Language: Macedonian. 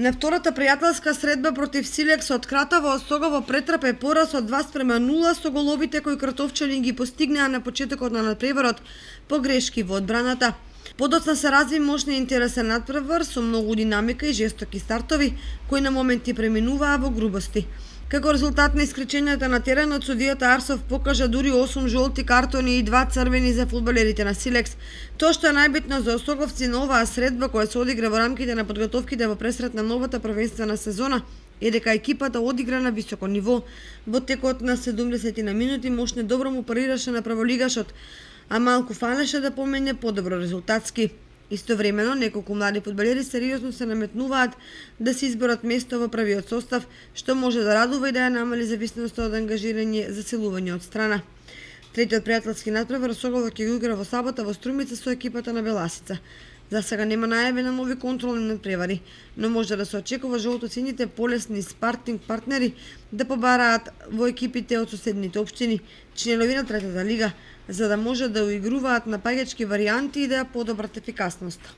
На втората пријателска средба против Силекс од Кратово Осогово претрпе пораз од 2:0 со головите кои кратовчани ги постигнаа на почетокот на надпреварот по грешки во одбраната. Подоцна се разви мощен и интересен надпревар со многу динамика и жестоки стартови кои на моменти преминуваа во грубости. Како резултат на искричењата на теренот, судијата Арсов покажа дури 8 жолти картони и 2 црвени за фудбалерите на Силекс. Тоа што е најбитно за осоговци на оваа средба која се одигра во рамките на подготовките во пресрет на новата првенствена сезона е дека екипата одигра на високо ниво. Во текот на 70 на минути Мошне добро му парираше на праволигашот, а малку фалеше да помене подобро резултатски. Истовремено, неколку млади фудбалери сериозно се наметнуваат да се изберат место во првиот состав, што може да радува и да ја намали зависноста од ангажирање за силување од страна. Третиот пријателски надпревар Осогово ќе го игра во сабота во Струмица со екипата на Беласица. За сега нема најави на нови контролни надпревари, но може да се очекува жолтосините полесни спартинг партнери да побараат во екипите од соседните општини, членови на третата лига, за да може да уигруваат напаѓачки варијанти и да ја подобрат ефикасноста.